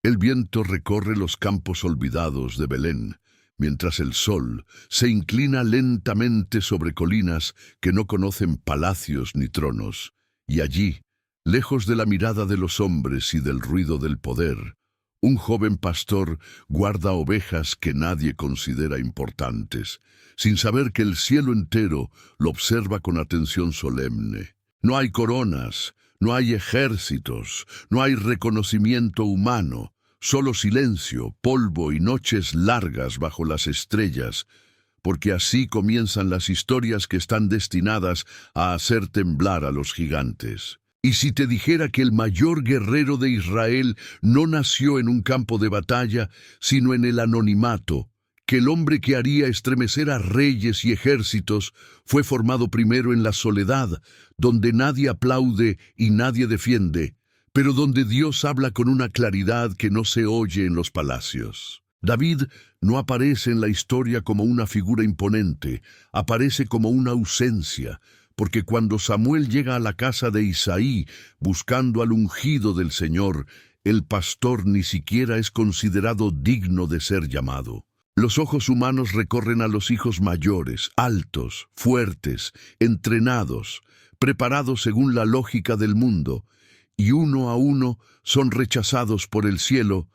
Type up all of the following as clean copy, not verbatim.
El viento recorre los campos olvidados de Belén, mientras el sol se inclina lentamente sobre colinas que no conocen palacios ni tronos, y allí, lejos de la mirada de los hombres y del ruido del poder, un joven pastor guarda ovejas que nadie considera importantes, sin saber que el cielo entero lo observa con atención solemne. No hay coronas, no hay ejércitos, no hay reconocimiento humano, solo silencio, polvo y noches largas bajo las estrellas, porque así comienzan las historias que están destinadas a hacer temblar a los gigantes. Y si te dijera que el mayor guerrero de Israel no nació en un campo de batalla, sino en el anonimato, que el hombre que haría estremecer a reyes y ejércitos fue formado primero en la soledad, donde nadie aplaude y nadie defiende, pero donde Dios habla con una claridad que no se oye en los palacios. David no aparece en la historia como una figura imponente, aparece como una ausencia, porque cuando Samuel llega a la casa de Isaí buscando al ungido del Señor, el pastor ni siquiera es considerado digno de ser llamado. Los ojos humanos recorren a los hijos mayores, altos, fuertes, entrenados, preparados según la lógica del mundo, y uno a uno son rechazados por el cielo,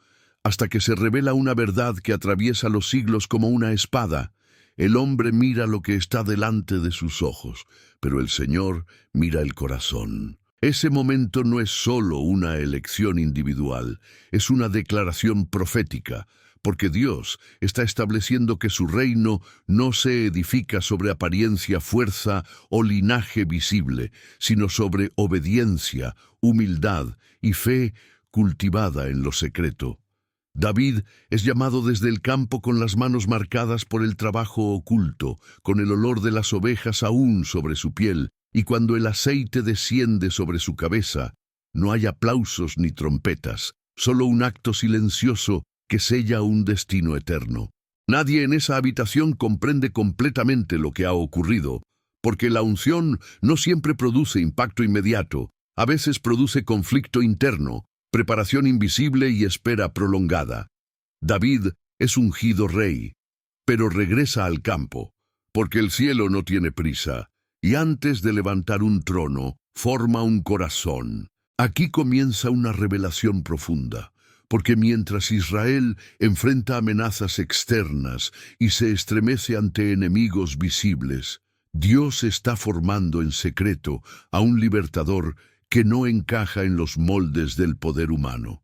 hasta que se revela una verdad que atraviesa los siglos como una espada. El hombre mira lo que está delante de sus ojos, pero el Señor mira el corazón. Ese momento no es solo una elección individual, es una declaración profética, porque Dios está estableciendo que su reino no se edifica sobre apariencia, fuerza o linaje visible, sino sobre obediencia, humildad y fe cultivada en lo secreto. David es llamado desde el campo con las manos marcadas por el trabajo oculto, con el olor de las ovejas aún sobre su piel, y cuando el aceite desciende sobre su cabeza, no hay aplausos ni trompetas, solo un acto silencioso que sella un destino eterno. Nadie en esa habitación comprende completamente lo que ha ocurrido, porque la unción no siempre produce impacto inmediato, a veces produce conflicto interno, preparación invisible y espera prolongada. David es ungido rey, pero regresa al campo, porque el cielo no tiene prisa, y antes de levantar un trono, forma un corazón. Aquí comienza una revelación profunda, porque mientras Israel enfrenta amenazas externas y se estremece ante enemigos visibles, Dios está formando en secreto a un libertador que no encaja en los moldes del poder humano.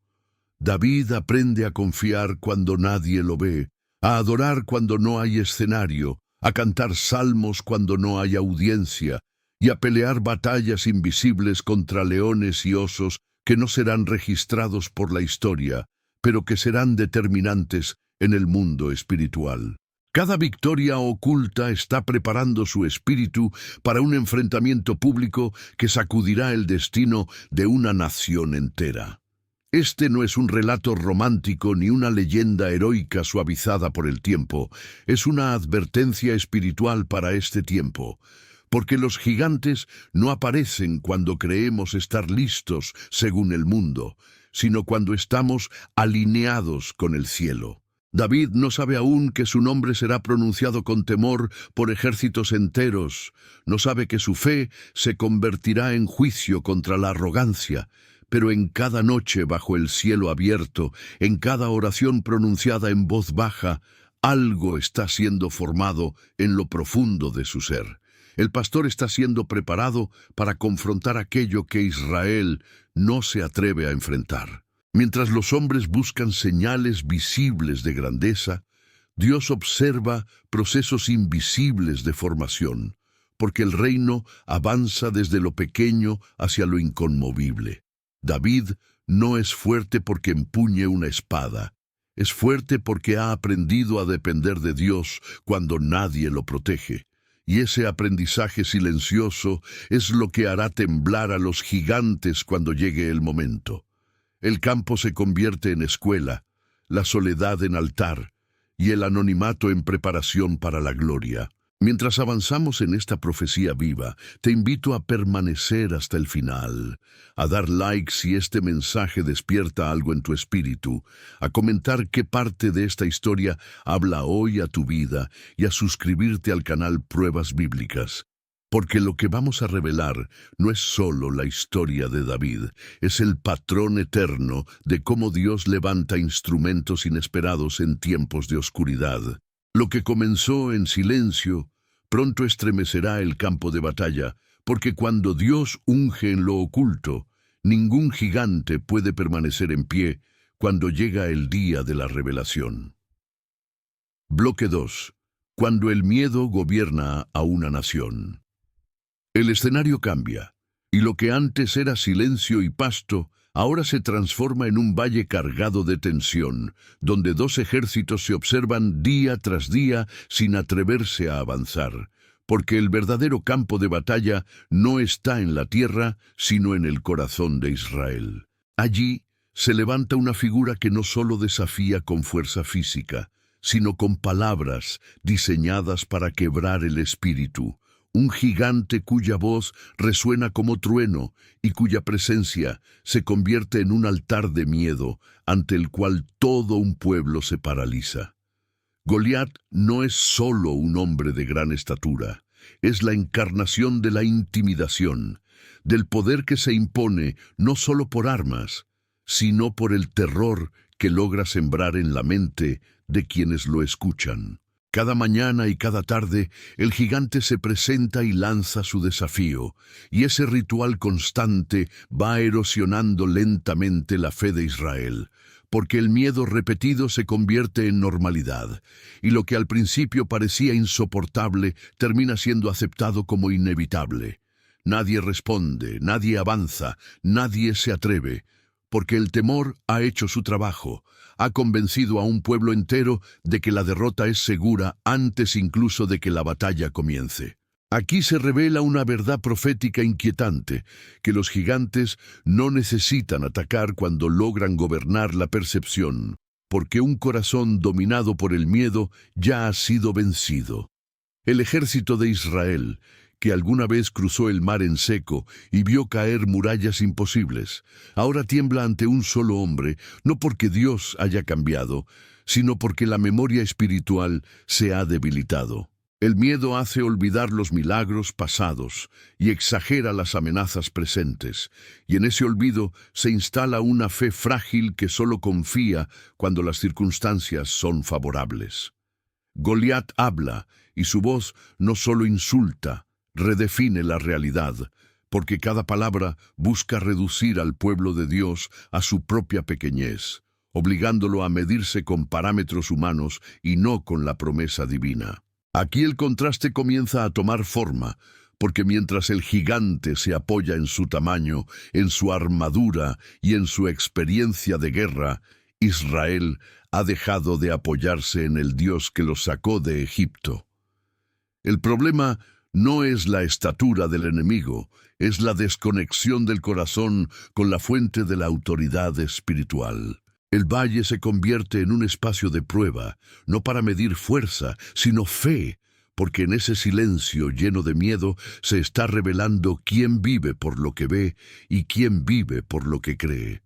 David aprende a confiar cuando nadie lo ve, a adorar cuando no hay escenario, a cantar salmos cuando no hay audiencia, y a pelear batallas invisibles contra leones y osos que no serán registrados por la historia, pero que serán determinantes en el mundo espiritual. Cada victoria oculta está preparando su espíritu para un enfrentamiento público que sacudirá el destino de una nación entera. Este no es un relato romántico ni una leyenda heroica suavizada por el tiempo, es una advertencia espiritual para este tiempo, porque los gigantes no aparecen cuando creemos estar listos según el mundo, sino cuando estamos alineados con el cielo. David no sabe aún que su nombre será pronunciado con temor por ejércitos enteros, no sabe que su fe se convertirá en juicio contra la arrogancia, pero en cada noche bajo el cielo abierto, en cada oración pronunciada en voz baja, algo está siendo formado en lo profundo de su ser. El pastor está siendo preparado para confrontar aquello que Israel no se atreve a enfrentar. Mientras los hombres buscan señales visibles de grandeza, Dios observa procesos invisibles de formación, porque el reino avanza desde lo pequeño hacia lo inconmovible. David no es fuerte porque empuñe una espada, es fuerte porque ha aprendido a depender de Dios cuando nadie lo protege. Y ese aprendizaje silencioso es lo que hará temblar a los gigantes cuando llegue el momento. El campo se convierte en escuela, la soledad en altar y el anonimato en preparación para la gloria. Mientras avanzamos en esta profecía viva, te invito a permanecer hasta el final, a dar like si este mensaje despierta algo en tu espíritu, a comentar qué parte de esta historia habla hoy a tu vida y a suscribirte al canal Pruebas Bíblicas. Porque lo que vamos a revelar no es solo la historia de David, es el patrón eterno de cómo Dios levanta instrumentos inesperados en tiempos de oscuridad. Lo que comenzó en silencio, pronto estremecerá el campo de batalla, porque cuando Dios unge en lo oculto, ningún gigante puede permanecer en pie cuando llega el día de la revelación. Bloque 2. Cuando el miedo gobierna a una nación. El escenario cambia, y lo que antes era silencio y pasto, ahora se transforma en un valle cargado de tensión, donde dos ejércitos se observan día tras día sin atreverse a avanzar, porque el verdadero campo de batalla no está en la tierra, sino en el corazón de Israel. Allí se levanta una figura que no solo desafía con fuerza física, sino con palabras diseñadas para quebrar el espíritu. Un gigante cuya voz resuena como trueno y cuya presencia se convierte en un altar de miedo ante el cual todo un pueblo se paraliza. Goliat no es solo un hombre de gran estatura, es la encarnación de la intimidación, del poder que se impone no solo por armas, sino por el terror que logra sembrar en la mente de quienes lo escuchan. Cada mañana y cada tarde, el gigante se presenta y lanza su desafío, y ese ritual constante va erosionando lentamente la fe de Israel, porque el miedo repetido se convierte en normalidad, y lo que al principio parecía insoportable termina siendo aceptado como inevitable. Nadie responde, nadie avanza, nadie se atreve, porque el temor ha hecho su trabajo, ha convencido a un pueblo entero de que la derrota es segura antes incluso de que la batalla comience. Aquí se revela una verdad profética inquietante, que los gigantes no necesitan atacar cuando logran gobernar la percepción, porque un corazón dominado por el miedo ya ha sido vencido. El ejército de Israel, que alguna vez cruzó el mar en seco y vio caer murallas imposibles, ahora tiembla ante un solo hombre, no porque Dios haya cambiado, sino porque la memoria espiritual se ha debilitado. El miedo hace olvidar los milagros pasados y exagera las amenazas presentes, y en ese olvido se instala una fe frágil que solo confía cuando las circunstancias son favorables. Goliat habla, y su voz no solo insulta, redefine la realidad, porque cada palabra busca reducir al pueblo de Dios a su propia pequeñez, obligándolo a medirse con parámetros humanos y no con la promesa divina. Aquí el contraste comienza a tomar forma, porque mientras el gigante se apoya en su tamaño, en su armadura y en su experiencia de guerra, Israel ha dejado de apoyarse en el Dios que los sacó de Egipto. El problema no es la estatura del enemigo, es la desconexión del corazón con la fuente de la autoridad espiritual. El valle se convierte en un espacio de prueba, no para medir fuerza, sino fe, porque en ese silencio lleno de miedo se está revelando quién vive por lo que ve y quién vive por lo que cree.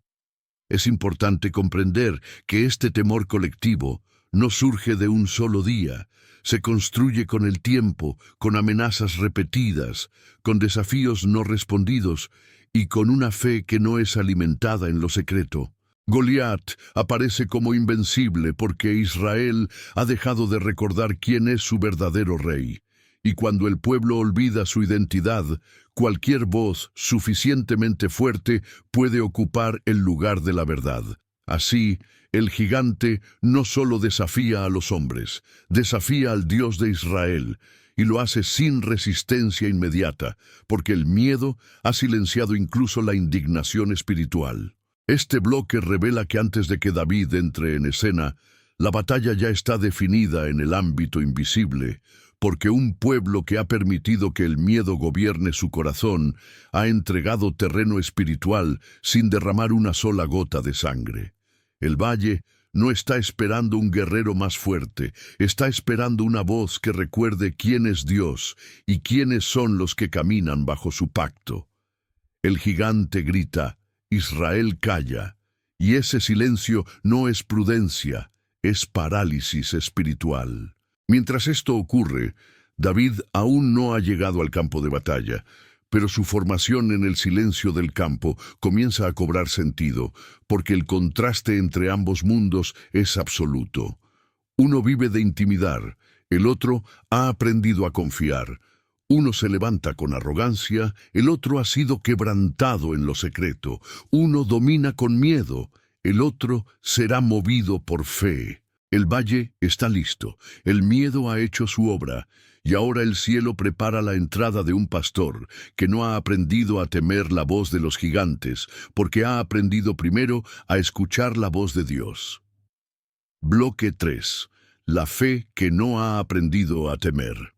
Es importante comprender que este temor colectivo no surge de un solo día, se construye con el tiempo, con amenazas repetidas, con desafíos no respondidos y con una fe que no es alimentada en lo secreto. Goliat aparece como invencible porque Israel ha dejado de recordar quién es su verdadero rey. Y cuando el pueblo olvida su identidad, cualquier voz suficientemente fuerte puede ocupar el lugar de la verdad. Así, el gigante no solo desafía a los hombres, desafía al Dios de Israel, y lo hace sin resistencia inmediata, porque el miedo ha silenciado incluso la indignación espiritual. Este bloque revela que antes de que David entre en escena, la batalla ya está definida en el ámbito invisible, porque un pueblo que ha permitido que el miedo gobierne su corazón ha entregado terreno espiritual sin derramar una sola gota de sangre. El valle no está esperando un guerrero más fuerte, está esperando una voz que recuerde quién es Dios y quiénes son los que caminan bajo su pacto. El gigante grita, Israel calla, y ese silencio no es prudencia, es parálisis espiritual. Mientras esto ocurre, David aún no ha llegado al campo de batalla, pero su formación en el silencio del campo comienza a cobrar sentido, porque el contraste entre ambos mundos es absoluto. Uno vive de intimidar, el otro ha aprendido a confiar. Uno se levanta con arrogancia, el otro ha sido quebrantado en lo secreto. Uno domina con miedo, el otro será movido por fe. El valle está listo, el miedo ha hecho su obra, y ahora el cielo prepara la entrada de un pastor que no ha aprendido a temer la voz de los gigantes, porque ha aprendido primero a escuchar la voz de Dios. Bloque 3. La fe que no ha aprendido a temer.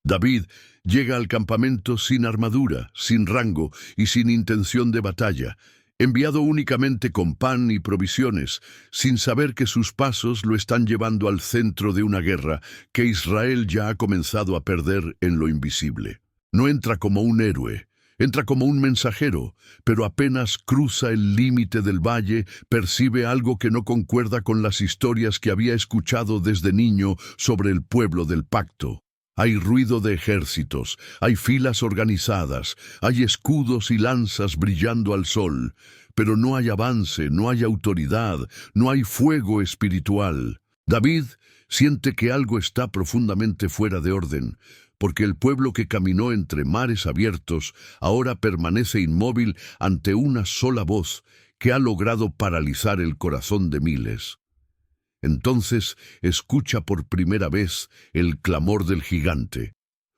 David llega al campamento sin armadura, sin rango y sin intención de batalla, enviado únicamente con pan y provisiones, sin saber que sus pasos lo están llevando al centro de una guerra que Israel ya ha comenzado a perder en lo invisible. No entra como un héroe, entra como un mensajero, pero apenas cruza el límite del valle, percibe algo que no concuerda con las historias que había escuchado desde niño sobre el pueblo del pacto. Hay ruido de ejércitos, hay filas organizadas, hay escudos y lanzas brillando al sol, pero no hay avance, no hay autoridad, no hay fuego espiritual. David siente que algo está profundamente fuera de orden, porque el pueblo que caminó entre mares abiertos ahora permanece inmóvil ante una sola voz que ha logrado paralizar el corazón de miles. Entonces escucha por primera vez el clamor del gigante.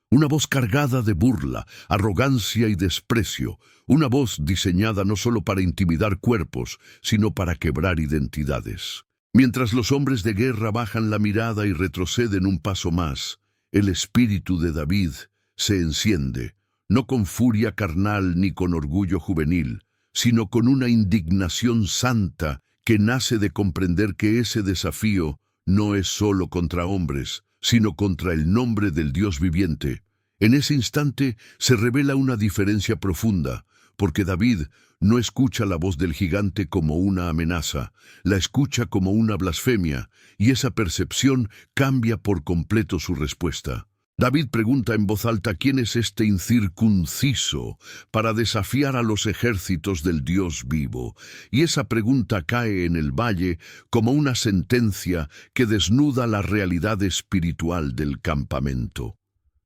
Una voz cargada de burla, arrogancia y desprecio. Una voz diseñada no solo para intimidar cuerpos, sino para quebrar identidades. Mientras los hombres de guerra bajan la mirada y retroceden un paso más, el espíritu de David se enciende, no con furia carnal ni con orgullo juvenil, sino con una indignación santa que nace de comprender que ese desafío no es solo contra hombres, sino contra el nombre del Dios viviente. En ese instante se revela una diferencia profunda, porque David no escucha la voz del gigante como una amenaza, la escucha como una blasfemia, y esa percepción cambia por completo su respuesta. David pregunta en voz alta quién es este incircunciso para desafiar a los ejércitos del Dios vivo, y esa pregunta cae en el valle como una sentencia que desnuda la realidad espiritual del campamento.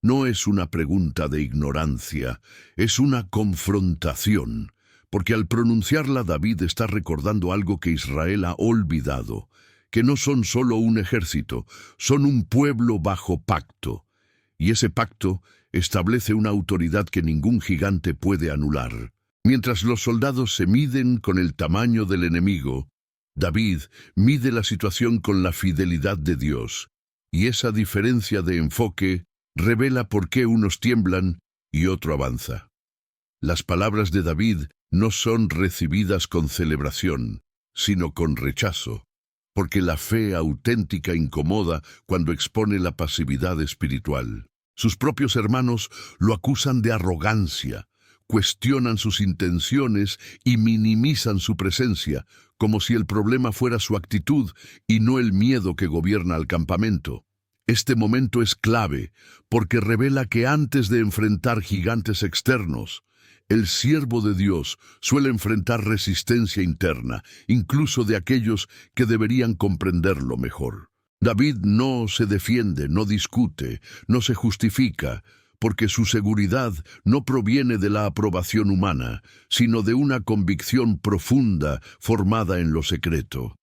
No es una pregunta de ignorancia, es una confrontación, porque al pronunciarla David está recordando algo que Israel ha olvidado, que no son solo un ejército, son un pueblo bajo pacto. Y ese pacto establece una autoridad que ningún gigante puede anular. Mientras los soldados se miden con el tamaño del enemigo, David mide la situación con la fidelidad de Dios, y esa diferencia de enfoque revela por qué unos tiemblan y otro avanza. Las palabras de David no son recibidas con celebración, sino con rechazo, porque la fe auténtica incomoda cuando expone la pasividad espiritual. Sus propios hermanos lo acusan de arrogancia, cuestionan sus intenciones y minimizan su presencia, como si el problema fuera su actitud y no el miedo que gobierna al campamento. Este momento es clave, porque revela que antes de enfrentar gigantes externos, el siervo de Dios suele enfrentar resistencia interna, incluso de aquellos que deberían comprenderlo mejor. David no se defiende, no discute, no se justifica, porque su seguridad no proviene de la aprobación humana, sino de una convicción profunda formada en lo secreto.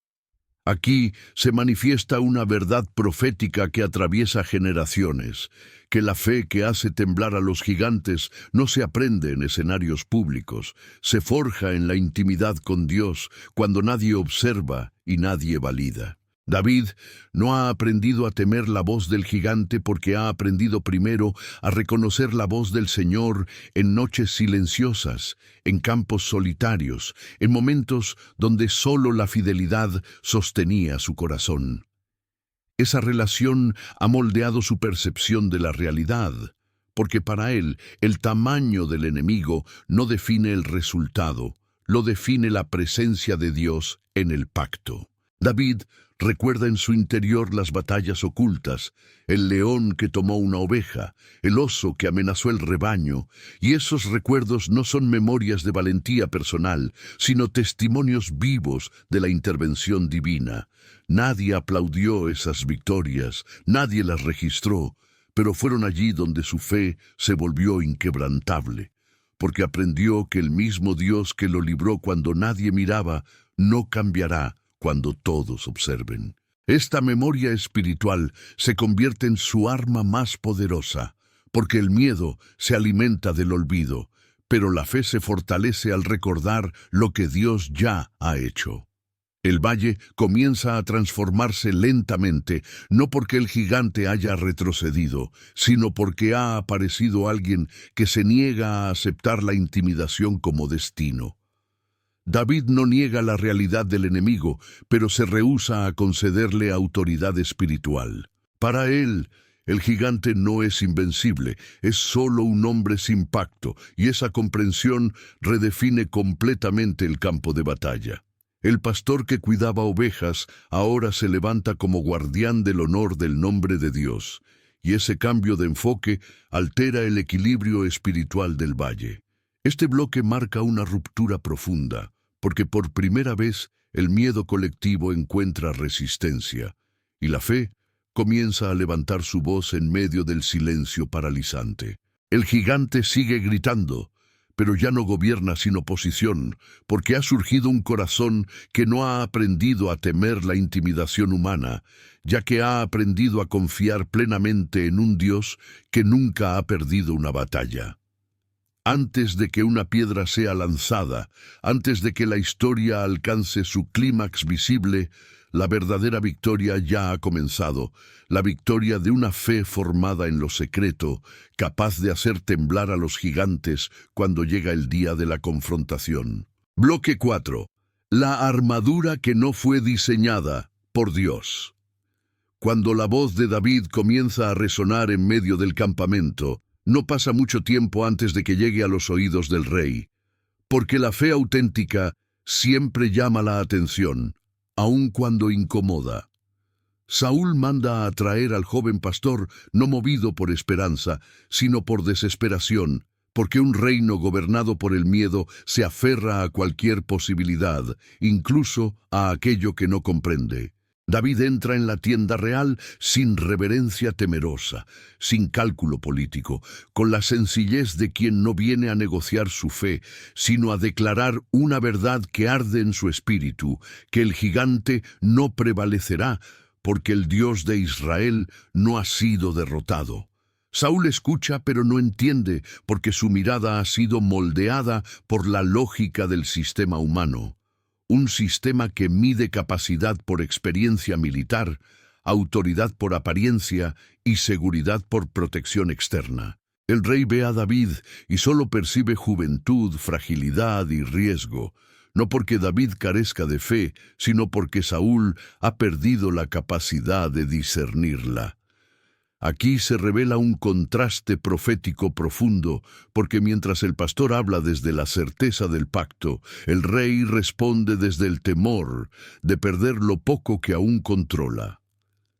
Aquí se manifiesta una verdad profética que atraviesa generaciones, que la fe que hace temblar a los gigantes no se aprende en escenarios públicos, se forja en la intimidad con Dios cuando nadie observa y nadie valida. David no ha aprendido a temer la voz del gigante porque ha aprendido primero a reconocer la voz del Señor en noches silenciosas, en campos solitarios, en momentos donde solo la fidelidad sostenía su corazón. Esa relación ha moldeado su percepción de la realidad, porque para él el tamaño del enemigo no define el resultado, lo define la presencia de Dios en el pacto. David recuerda en su interior las batallas ocultas, el león que tomó una oveja, el oso que amenazó el rebaño, y esos recuerdos no son memorias de valentía personal, sino testimonios vivos de la intervención divina. Nadie aplaudió esas victorias, nadie las registró, pero fueron allí donde su fe se volvió inquebrantable, porque aprendió que el mismo Dios que lo libró cuando nadie miraba, no cambiará cuando todos observen. Esta memoria espiritual se convierte en su arma más poderosa, porque el miedo se alimenta del olvido, pero la fe se fortalece al recordar lo que Dios ya ha hecho. El valle comienza a transformarse lentamente, no porque el gigante haya retrocedido, sino porque ha aparecido alguien que se niega a aceptar la intimidación como destino. David no niega la realidad del enemigo, pero se rehúsa a concederle autoridad espiritual. Para él, el gigante no es invencible, es solo un hombre sin pacto, y esa comprensión redefine completamente el campo de batalla. El pastor que cuidaba ovejas ahora se levanta como guardián del honor del nombre de Dios, y ese cambio de enfoque altera el equilibrio espiritual del valle. Este bloque marca una ruptura profunda, porque por primera vez el miedo colectivo encuentra resistencia, y la fe comienza a levantar su voz en medio del silencio paralizante. El gigante sigue gritando, pero ya no gobierna sin oposición, porque ha surgido un corazón que no ha aprendido a temer la intimidación humana, ya que ha aprendido a confiar plenamente en un Dios que nunca ha perdido una batalla. Antes de que una piedra sea lanzada, antes de que la historia alcance su clímax visible, la verdadera victoria ya ha comenzado, la victoria de una fe formada en lo secreto, capaz de hacer temblar a los gigantes cuando llega el día de la confrontación. Bloque 4. La armadura que no fue diseñada por Dios. Cuando la voz de David comienza a resonar en medio del campamento, no pasa mucho tiempo antes de que llegue a los oídos del rey, porque la fe auténtica siempre llama la atención, aun cuando incomoda. Saúl manda a traer al joven pastor no movido por esperanza, sino por desesperación, porque un reino gobernado por el miedo se aferra a cualquier posibilidad, incluso a aquello que no comprende. David entra en la tienda real sin reverencia temerosa, sin cálculo político, con la sencillez de quien no viene a negociar su fe, sino a declarar una verdad que arde en su espíritu, que el gigante no prevalecerá, porque el Dios de Israel no ha sido derrotado. Saúl escucha pero no entiende, porque su mirada ha sido moldeada por la lógica del sistema humano. Un sistema que mide capacidad por experiencia militar, autoridad por apariencia y seguridad por protección externa. El rey ve a David y solo percibe juventud, fragilidad y riesgo, no porque David carezca de fe, sino porque Saúl ha perdido la capacidad de discernirla. Aquí se revela un contraste profético profundo, porque mientras el pastor habla desde la certeza del pacto, el rey responde desde el temor de perder lo poco que aún controla.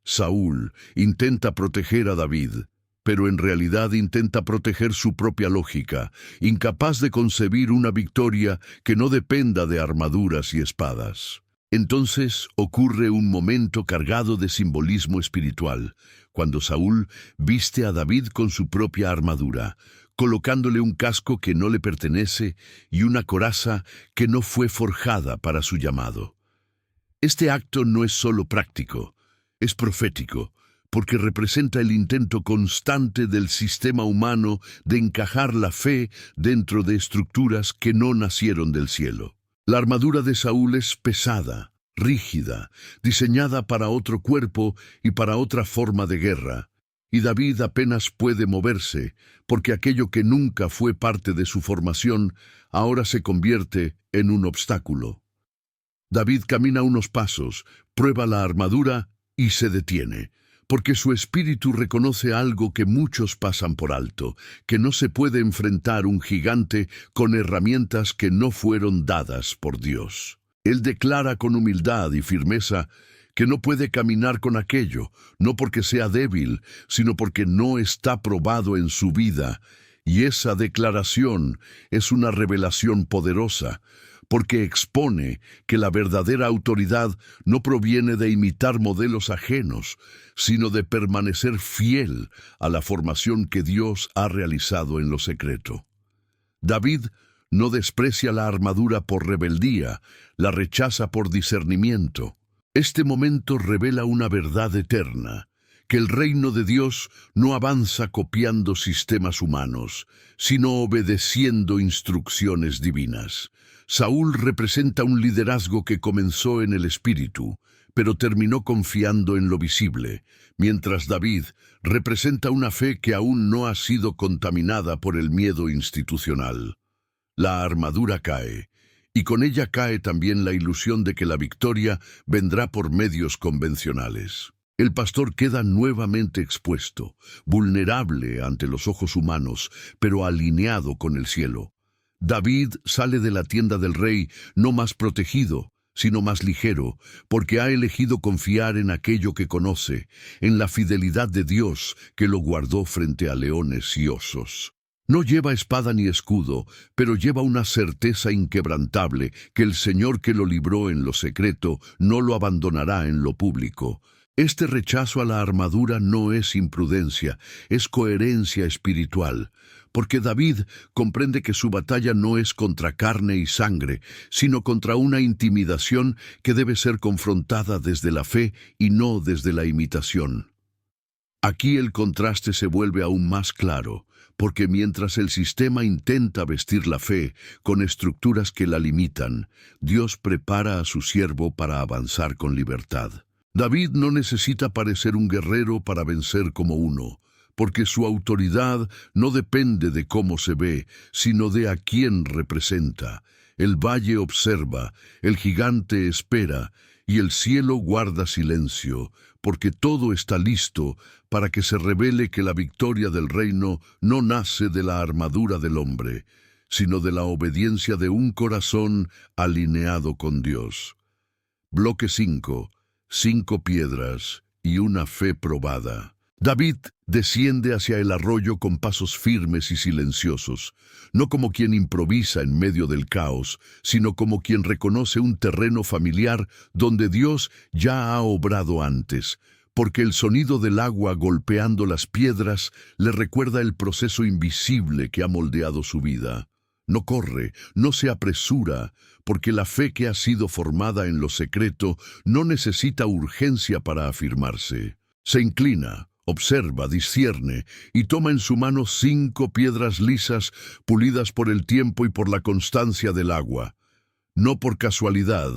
Saúl intenta proteger a David, pero en realidad intenta proteger su propia lógica, incapaz de concebir una victoria que no dependa de armaduras y espadas. Entonces ocurre un momento cargado de simbolismo espiritual, cuando Saúl viste a David con su propia armadura, colocándole un casco que no le pertenece y una coraza que no fue forjada para su llamado. Este acto no es solo práctico, es profético, porque representa el intento constante del sistema humano de encajar la fe dentro de estructuras que no nacieron del cielo. La armadura de Saúl es pesada, rígida, diseñada para otro cuerpo y para otra forma de guerra. Y David apenas puede moverse, porque aquello que nunca fue parte de su formación ahora se convierte en un obstáculo. David camina unos pasos, prueba la armadura y se detiene, porque su espíritu reconoce algo que muchos pasan por alto, que no se puede enfrentar un gigante con herramientas que no fueron dadas por Dios. Él declara con humildad y firmeza que no puede caminar con aquello, no porque sea débil, sino porque no está probado en su vida. Y esa declaración es una revelación poderosa, porque expone que la verdadera autoridad no proviene de imitar modelos ajenos, sino de permanecer fiel a la formación que Dios ha realizado en lo secreto. David no desprecia la armadura por rebeldía, la rechaza por discernimiento. Este momento revela una verdad eterna, que el reino de Dios no avanza copiando sistemas humanos, sino obedeciendo instrucciones divinas. Saúl representa un liderazgo que comenzó en el espíritu, pero terminó confiando en lo visible, mientras David representa una fe que aún no ha sido contaminada por el miedo institucional. La armadura cae, y con ella cae también la ilusión de que la victoria vendrá por medios convencionales. El pastor queda nuevamente expuesto, vulnerable ante los ojos humanos, pero alineado con el cielo. David sale de la tienda del rey no más protegido, sino más ligero, porque ha elegido confiar en aquello que conoce, en la fidelidad de Dios que lo guardó frente a leones y osos. No lleva espada ni escudo, pero lleva una certeza inquebrantable que el Señor que lo libró en lo secreto no lo abandonará en lo público. Este rechazo a la armadura no es imprudencia, es coherencia espiritual, porque David comprende que su batalla no es contra carne y sangre, sino contra una intimidación que debe ser confrontada desde la fe y no desde la imitación. Aquí el contraste se vuelve aún más claro, porque mientras el sistema intenta vestir la fe con estructuras que la limitan, Dios prepara a su siervo para avanzar con libertad. David no necesita parecer un guerrero para vencer como uno, porque su autoridad no depende de cómo se ve, sino de a quién representa. El valle observa, el gigante espera, y el cielo guarda silencio, porque todo está listo para que se revele que la victoria del reino no nace de la armadura del hombre, sino de la obediencia de un corazón alineado con Dios. Bloque 5. 5 piedras y una fe probada. David desciende hacia el arroyo con pasos firmes y silenciosos, no como quien improvisa en medio del caos, sino como quien reconoce un terreno familiar donde Dios ya ha obrado antes, porque el sonido del agua golpeando las piedras le recuerda el proceso invisible que ha moldeado su vida. No corre, no se apresura, porque la fe que ha sido formada en lo secreto no necesita urgencia para afirmarse. Se inclina, observa, discierne y toma en su mano 5 piedras lisas pulidas por el tiempo y por la constancia del agua. No por casualidad,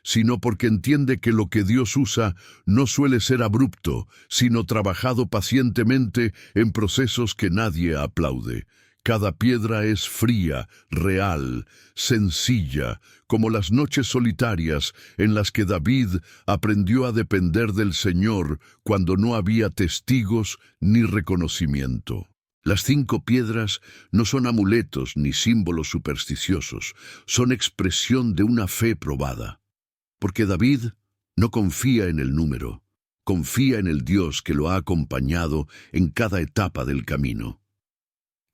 sino porque entiende que lo que Dios usa no suele ser abrupto, sino trabajado pacientemente en procesos que nadie aplaude. Cada piedra es fría, real, sencilla, como las noches solitarias en las que David aprendió a depender del Señor cuando no había testigos ni reconocimiento. Las 5 piedras no son amuletos ni símbolos supersticiosos, son expresión de una fe probada. Porque David no confía en el número, confía en el Dios que lo ha acompañado en cada etapa del camino.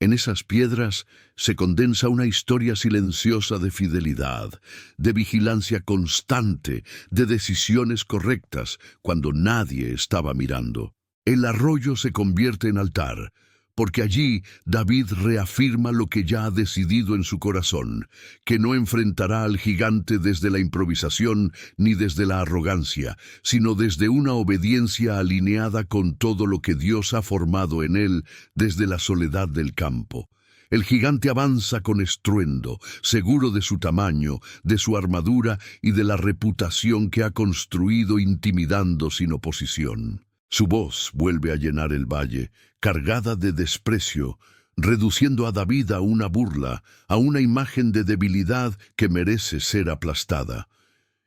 En esas piedras se condensa una historia silenciosa de fidelidad, de vigilancia constante, de decisiones correctas cuando nadie estaba mirando. El arroyo se convierte en altar, porque allí David reafirma lo que ya ha decidido en su corazón, que no enfrentará al gigante desde la improvisación ni desde la arrogancia, sino desde una obediencia alineada con todo lo que Dios ha formado en él desde la soledad del campo. El gigante avanza con estruendo, seguro de su tamaño, de su armadura y de la reputación que ha construido intimidando sin oposición. Su voz vuelve a llenar el valle, cargada de desprecio, reduciendo a David a una burla, a una imagen de debilidad que merece ser aplastada.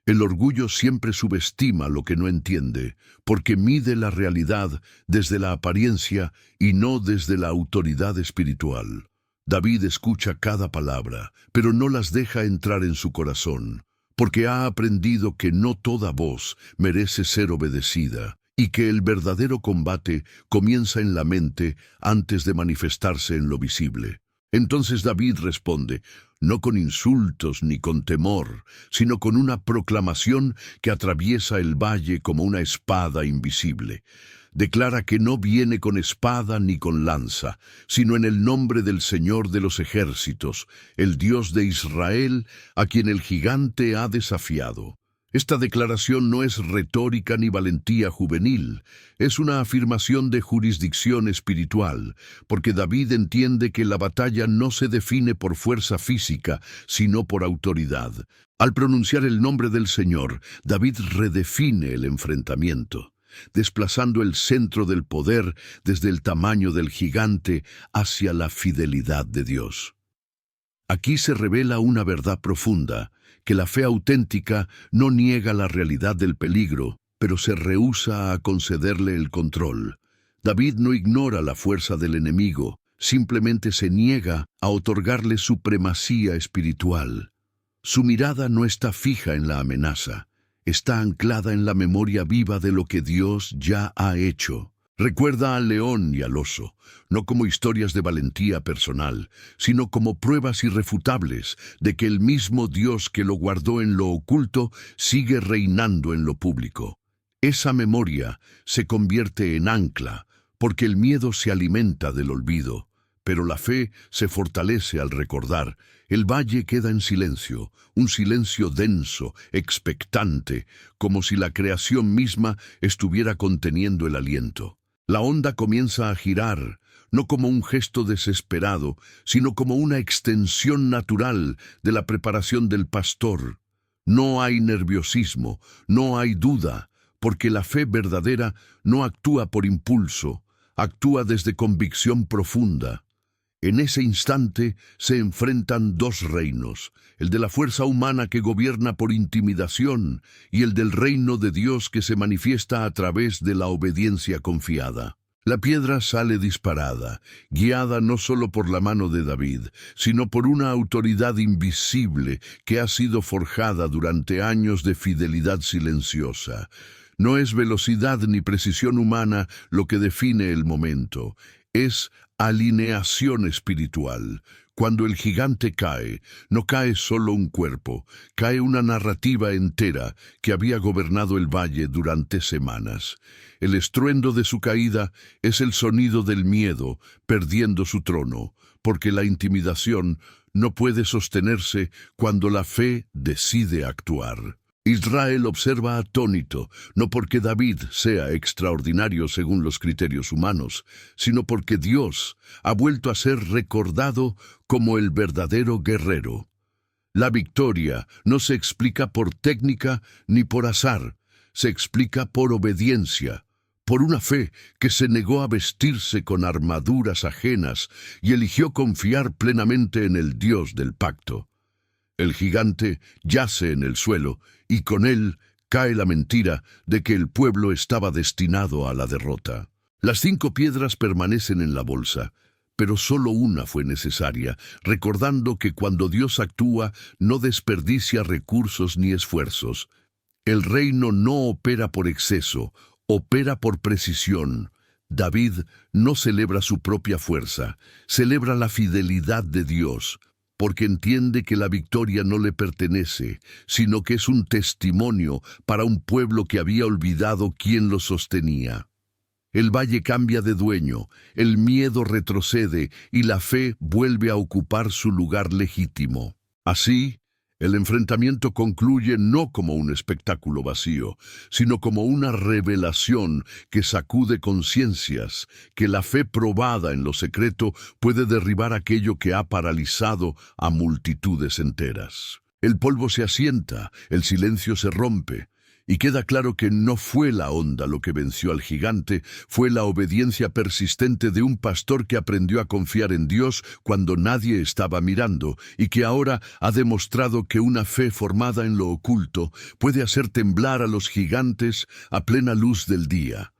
El orgullo siempre subestima lo que no entiende, porque mide la realidad desde la apariencia y no desde la autoridad espiritual. David escucha cada palabra, pero no las deja entrar en su corazón, porque ha aprendido que no toda voz merece ser obedecida, y que el verdadero combate comienza en la mente antes de manifestarse en lo visible. Entonces David responde, no con insultos ni con temor, sino con una proclamación que atraviesa el valle como una espada invisible. Declara que no viene con espada ni con lanza, sino en el nombre del Señor de los ejércitos, el Dios de Israel, a quien el gigante ha desafiado. Esta declaración no es retórica ni valentía juvenil, es una afirmación de jurisdicción espiritual, porque David entiende que la batalla no se define por fuerza física, sino por autoridad. Al pronunciar el nombre del Señor, David redefine el enfrentamiento, desplazando el centro del poder desde el tamaño del gigante hacia la fidelidad de Dios. Aquí se revela una verdad profunda, que la fe auténtica no niega la realidad del peligro, pero se rehúsa a concederle el control. David no ignora la fuerza del enemigo, simplemente se niega a otorgarle supremacía espiritual. Su mirada no está fija en la amenaza, está anclada en la memoria viva de lo que Dios ya ha hecho. Recuerda al león y al oso, no como historias de valentía personal, sino como pruebas irrefutables de que el mismo Dios que lo guardó en lo oculto sigue reinando en lo público. Esa memoria se convierte en ancla, porque el miedo se alimenta del olvido, pero la fe se fortalece al recordar. El valle queda en silencio, un silencio denso, expectante, como si la creación misma estuviera conteniendo el aliento. La onda comienza a girar, no como un gesto desesperado, sino como una extensión natural de la preparación del pastor. No hay nerviosismo, no hay duda, porque la fe verdadera no actúa por impulso, actúa desde convicción profunda. En ese instante se enfrentan dos reinos, el de la fuerza humana que gobierna por intimidación y el del reino de Dios que se manifiesta a través de la obediencia confiada. La piedra sale disparada, guiada no solo por la mano de David, sino por una autoridad invisible que ha sido forjada durante años de fidelidad silenciosa. No es velocidad ni precisión humana lo que define el momento, es alineación espiritual. Cuando el gigante cae, no cae solo un cuerpo, cae una narrativa entera que había gobernado el valle durante semanas. El estruendo de su caída es el sonido del miedo, perdiendo su trono, porque la intimidación no puede sostenerse cuando la fe decide actuar. Israel observa atónito, no porque David sea extraordinario según los criterios humanos, sino porque Dios ha vuelto a ser recordado como el verdadero guerrero. La victoria no se explica por técnica ni por azar, se explica por obediencia, por una fe que se negó a vestirse con armaduras ajenas y eligió confiar plenamente en el Dios del pacto. El gigante yace en el suelo y con él cae la mentira de que el pueblo estaba destinado a la derrota. Las 5 piedras permanecen en la bolsa, pero solo una fue necesaria, recordando que cuando Dios actúa no desperdicia recursos ni esfuerzos. El reino no opera por exceso, opera por precisión. David no celebra su propia fuerza, celebra la fidelidad de Dios, porque entiende que la victoria no le pertenece, sino que es un testimonio para un pueblo que había olvidado quién lo sostenía. El valle cambia de dueño, el miedo retrocede y la fe vuelve a ocupar su lugar legítimo. Así, El enfrentamiento concluye no como un espectáculo vacío, sino como una revelación que sacude conciencias, que la fe probada en lo secreto puede derribar aquello que ha paralizado a multitudes enteras. El polvo se asienta, el silencio se rompe, y queda claro que no fue la onda lo que venció al gigante, fue la obediencia persistente de un pastor que aprendió a confiar en Dios cuando nadie estaba mirando, y que ahora ha demostrado que una fe formada en lo oculto puede hacer temblar a los gigantes a plena luz del día.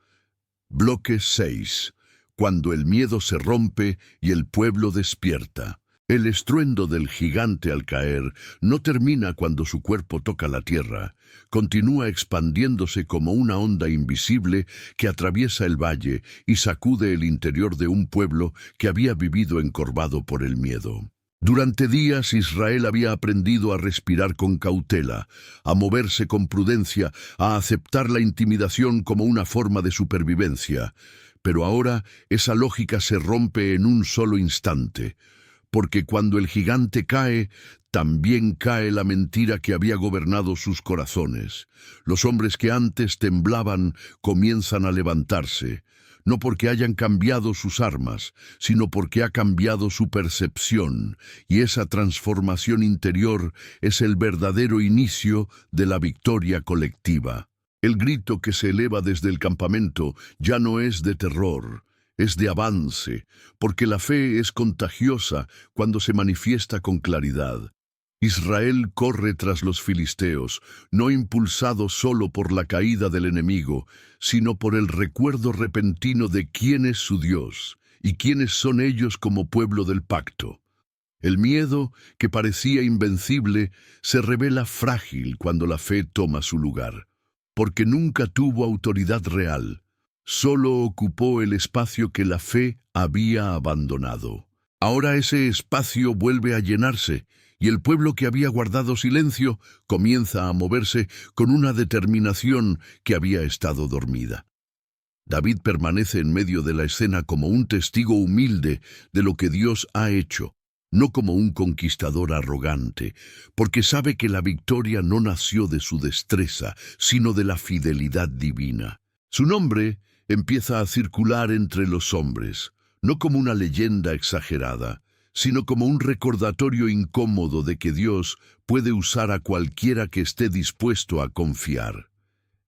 Bloque 6. Cuando el miedo se rompe y el pueblo despierta. El estruendo del gigante al caer no termina cuando su cuerpo toca la tierra, continúa expandiéndose como una onda invisible que atraviesa el valle y sacude el interior de un pueblo que había vivido encorvado por el miedo. Durante días Israel había aprendido a respirar con cautela, a moverse con prudencia, a aceptar la intimidación como una forma de supervivencia. Pero ahora esa lógica se rompe en un solo instante. Porque cuando el gigante cae, también cae la mentira que había gobernado sus corazones. Los hombres que antes temblaban comienzan a levantarse, no porque hayan cambiado sus armas, sino porque ha cambiado su percepción, y esa transformación interior es el verdadero inicio de la victoria colectiva. El grito que se eleva desde el campamento ya no es de terror, es de avance, porque la fe es contagiosa cuando se manifiesta con claridad. Israel corre tras los filisteos, no impulsado solo por la caída del enemigo, sino por el recuerdo repentino de quién es su Dios y quiénes son ellos como pueblo del pacto. El miedo, que parecía invencible, se revela frágil cuando la fe toma su lugar, porque nunca tuvo autoridad real. Solo ocupó el espacio que la fe había abandonado. Ahora ese espacio vuelve a llenarse, y el pueblo que había guardado silencio comienza a moverse con una determinación que había estado dormida. David permanece en medio de la escena como un testigo humilde de lo que Dios ha hecho, no como un conquistador arrogante, porque sabe que la victoria no nació de su destreza, sino de la fidelidad divina. Su nombre empieza a circular entre los hombres, no como una leyenda exagerada, sino como un recordatorio incómodo de que Dios puede usar a cualquiera que esté dispuesto a confiar.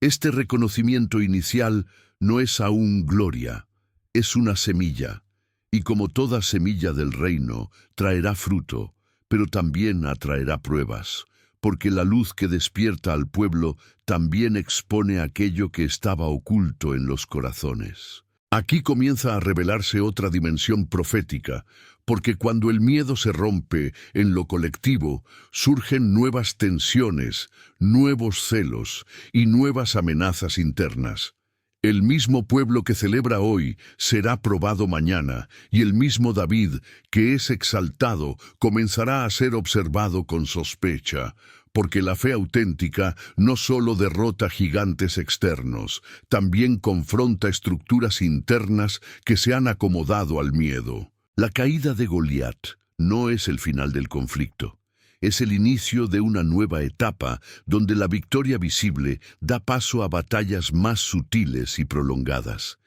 Este reconocimiento inicial no es aún gloria, es una semilla, y como toda semilla del reino, traerá fruto, pero también atraerá pruebas, porque la luz que despierta al pueblo también expone aquello que estaba oculto en los corazones. Aquí comienza a revelarse otra dimensión profética, porque cuando el miedo se rompe en lo colectivo, surgen nuevas tensiones, nuevos celos y nuevas amenazas internas. El mismo pueblo que celebra hoy será probado mañana, y el mismo David, que es exaltado, comenzará a ser observado con sospecha, porque la fe auténtica no solo derrota gigantes externos, también confronta estructuras internas que se han acomodado al miedo. La caída de Goliat no es el final del conflicto. Es el inicio de una nueva etapa donde la victoria visible da paso a batallas más sutiles y prolongadas.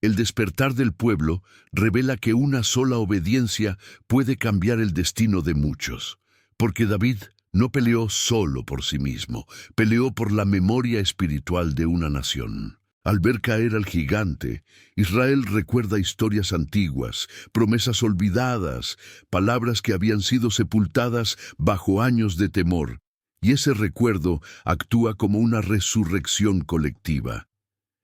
El despertar del pueblo revela que una sola obediencia puede cambiar el destino de muchos, porque David no peleó solo por sí mismo, peleó por la memoria espiritual de una nación. Al ver caer al gigante, Israel recuerda historias antiguas, promesas olvidadas, palabras que habían sido sepultadas bajo años de temor, y ese recuerdo actúa como una resurrección colectiva.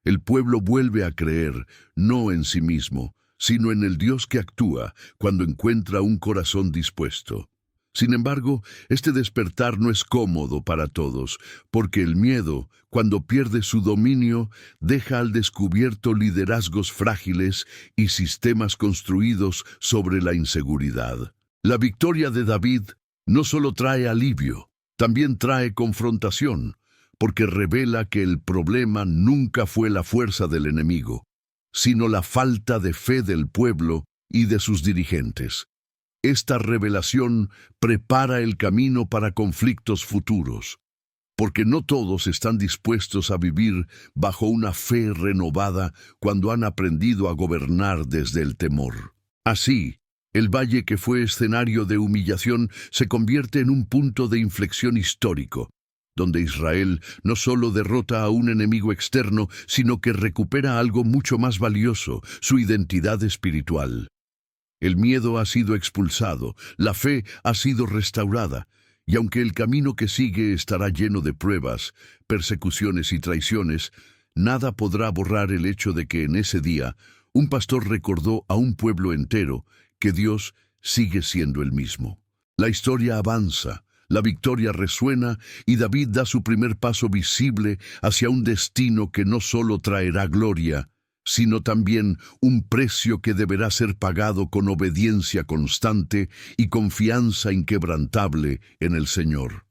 El pueblo vuelve a creer, no en sí mismo, sino en el Dios que actúa cuando encuentra un corazón dispuesto. Sin embargo, este despertar no es cómodo para todos, porque el miedo, cuando pierde su dominio, deja al descubierto liderazgos frágiles y sistemas construidos sobre la inseguridad. La victoria de David no solo trae alivio, también trae confrontación, porque revela que el problema nunca fue la fuerza del enemigo, sino la falta de fe del pueblo y de sus dirigentes. Esta revelación prepara el camino para conflictos futuros, porque no todos están dispuestos a vivir bajo una fe renovada cuando han aprendido a gobernar desde el temor. Así, el valle que fue escenario de humillación se convierte en un punto de inflexión histórico, donde Israel no solo derrota a un enemigo externo, sino que recupera algo mucho más valioso, su identidad espiritual. El miedo ha sido expulsado, la fe ha sido restaurada, y aunque el camino que sigue estará lleno de pruebas, persecuciones y traiciones, nada podrá borrar el hecho de que en ese día un pastor recordó a un pueblo entero que Dios sigue siendo el mismo. La historia avanza, la victoria resuena y David da su primer paso visible hacia un destino que no solo traerá gloria, sino también un precio que deberá ser pagado con obediencia constante y confianza inquebrantable en el Señor.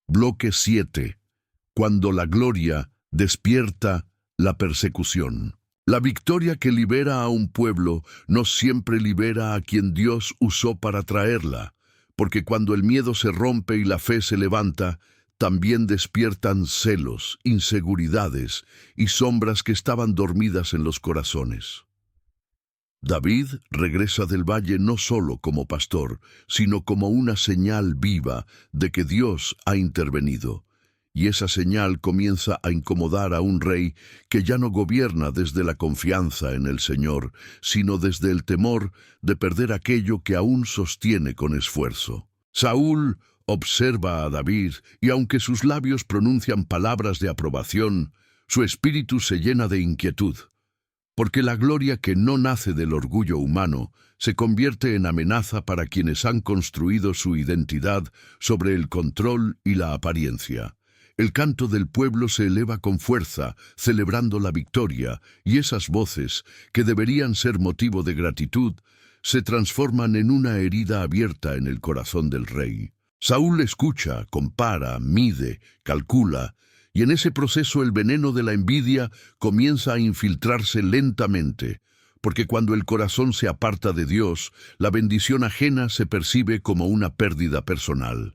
Bloque 7. Cuando la gloria despierta la persecución. La victoria que libera a un pueblo no siempre libera a quien Dios usó para traerla, porque cuando el miedo se rompe y la fe se levanta, también despiertan celos, inseguridades y sombras que estaban dormidas en los corazones. David regresa del valle no solo como pastor, sino como una señal viva de que Dios ha intervenido. Y esa señal comienza a incomodar a un rey que ya no gobierna desde la confianza en el Señor, sino desde el temor de perder aquello que aún sostiene con esfuerzo. Saúl observa a David y aunque sus labios pronuncian palabras de aprobación, su espíritu se llena de inquietud, porque la gloria que no nace del orgullo humano se convierte en amenaza para quienes han construido su identidad sobre el control y la apariencia. El canto del pueblo se eleva con fuerza, celebrando la victoria, y esas voces, que deberían ser motivo de gratitud, se transforman en una herida abierta en el corazón del rey. Saúl escucha, compara, mide, calcula, y en ese proceso el veneno de la envidia comienza a infiltrarse lentamente, porque cuando el corazón se aparta de Dios, la bendición ajena se percibe como una pérdida personal.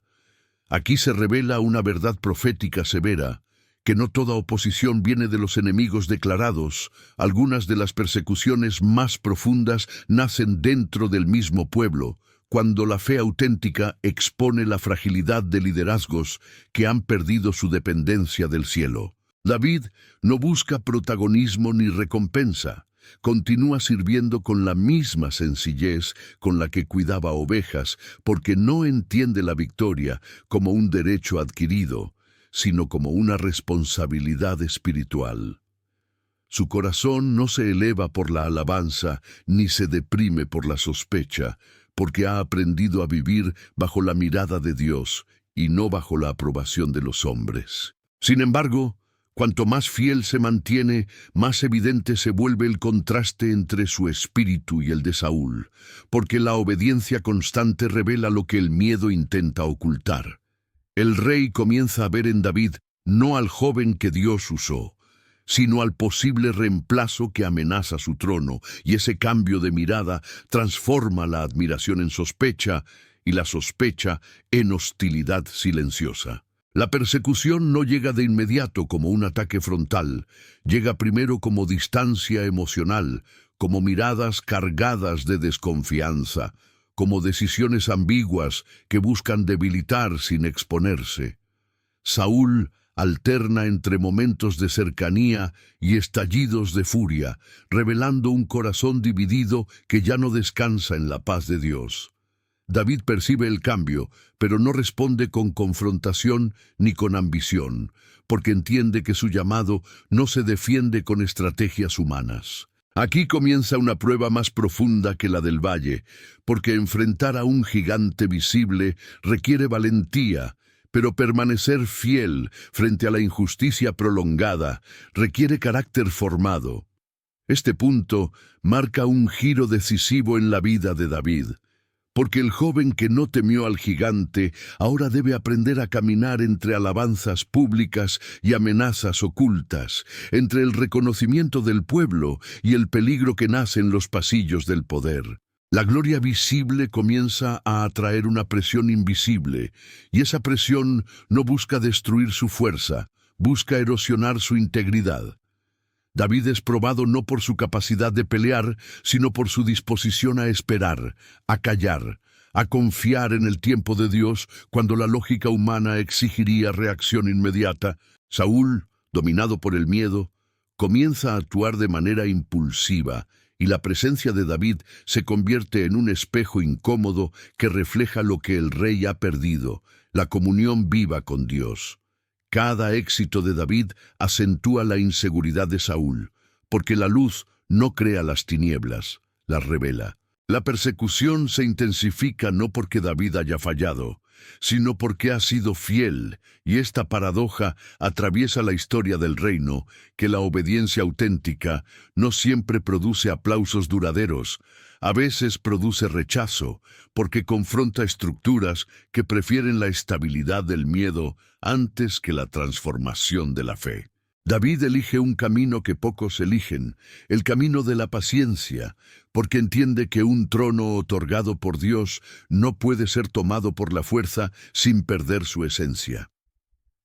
Aquí se revela una verdad profética severa, que no toda oposición viene de los enemigos declarados. Algunas de las persecuciones más profundas nacen dentro del mismo pueblo, cuando la fe auténtica expone la fragilidad de liderazgos que han perdido su dependencia del cielo. David no busca protagonismo ni recompensa. Continúa sirviendo con la misma sencillez con la que cuidaba ovejas, porque no entiende la victoria como un derecho adquirido, sino como una responsabilidad espiritual. Su corazón no se eleva por la alabanza, ni se deprime por la sospecha, porque ha aprendido a vivir bajo la mirada de Dios y no bajo la aprobación de los hombres. Sin embargo, cuanto más fiel se mantiene, más evidente se vuelve el contraste entre su espíritu y el de Saúl, porque la obediencia constante revela lo que el miedo intenta ocultar. El rey comienza a ver en David no al joven que Dios usó, sino al posible reemplazo que amenaza su trono, y ese cambio de mirada transforma la admiración en sospecha y la sospecha en hostilidad silenciosa. La persecución no llega de inmediato como un ataque frontal, llega primero como distancia emocional, como miradas cargadas de desconfianza, como decisiones ambiguas que buscan debilitar sin exponerse. Saúl alterna entre momentos de cercanía y estallidos de furia, revelando un corazón dividido que ya no descansa en la paz de Dios. David percibe el cambio, pero no responde con confrontación ni con ambición, porque entiende que su llamado no se defiende con estrategias humanas. Aquí comienza una prueba más profunda que la del valle, porque enfrentar a un gigante visible requiere valentía, pero permanecer fiel frente a la injusticia prolongada requiere carácter formado. Este punto marca un giro decisivo en la vida de David, porque el joven que no temió al gigante ahora debe aprender a caminar entre alabanzas públicas y amenazas ocultas, entre el reconocimiento del pueblo y el peligro que nace en los pasillos del poder. La gloria visible comienza a atraer una presión invisible, y esa presión no busca destruir su fuerza, busca erosionar su integridad. David es probado no por su capacidad de pelear, sino por su disposición a esperar, a callar, a confiar en el tiempo de Dios cuando la lógica humana exigiría reacción inmediata. Saúl, dominado por el miedo, comienza a actuar de manera impulsiva, y la presencia de David se convierte en un espejo incómodo que refleja lo que el rey ha perdido, la comunión viva con Dios. Cada éxito de David acentúa la inseguridad de Saúl, porque la luz no crea las tinieblas, las revela. La persecución se intensifica no porque David haya fallado, sino porque ha sido fiel, y esta paradoja atraviesa la historia del reino, que la obediencia auténtica no siempre produce aplausos duraderos, a veces produce rechazo, porque confronta estructuras que prefieren la estabilidad del miedo antes que la transformación de la fe. David elige un camino que pocos eligen, el camino de la paciencia, porque entiende que un trono otorgado por Dios no puede ser tomado por la fuerza sin perder su esencia.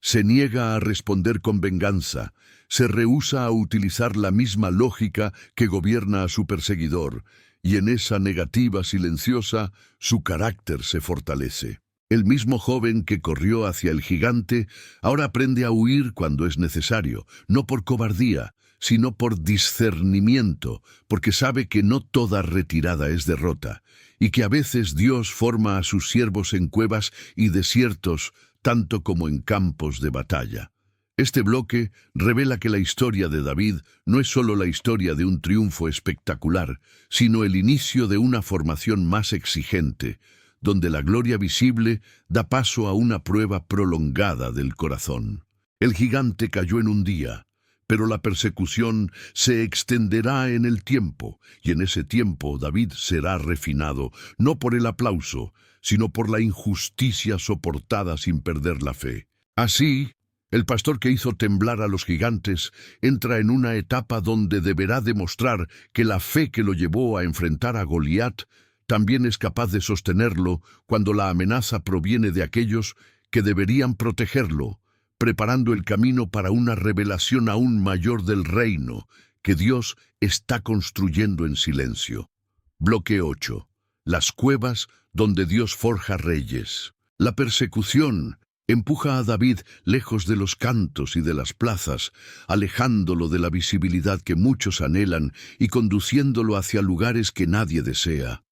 Se niega a responder con venganza, se rehúsa a utilizar la misma lógica que gobierna a su perseguidor, y en esa negativa silenciosa su carácter se fortalece. El mismo joven que corrió hacia el gigante ahora aprende a huir cuando es necesario, no por cobardía, sino por discernimiento, porque sabe que no toda retirada es derrota, y que a veces Dios forma a sus siervos en cuevas y desiertos, tanto como en campos de batalla. Este bloque revela que la historia de David no es solo la historia de un triunfo espectacular, sino el inicio de una formación más exigente, donde la gloria visible da paso a una prueba prolongada del corazón. El gigante cayó en un día, pero la persecución se extenderá en el tiempo, y en ese tiempo David será refinado, no por el aplauso, sino por la injusticia soportada sin perder la fe. Así, el pastor que hizo temblar a los gigantes entra en una etapa donde deberá demostrar que la fe que lo llevó a enfrentar a Goliat también es capaz de sostenerlo cuando la amenaza proviene de aquellos que deberían protegerlo, preparando el camino para una revelación aún mayor del reino que Dios está construyendo en silencio. Bloque 8. Las cuevas donde Dios forja reyes. La persecución empuja a David lejos de los cantos y de las plazas, alejándolo de la visibilidad que muchos anhelan y conduciéndolo hacia lugares que nadie desea.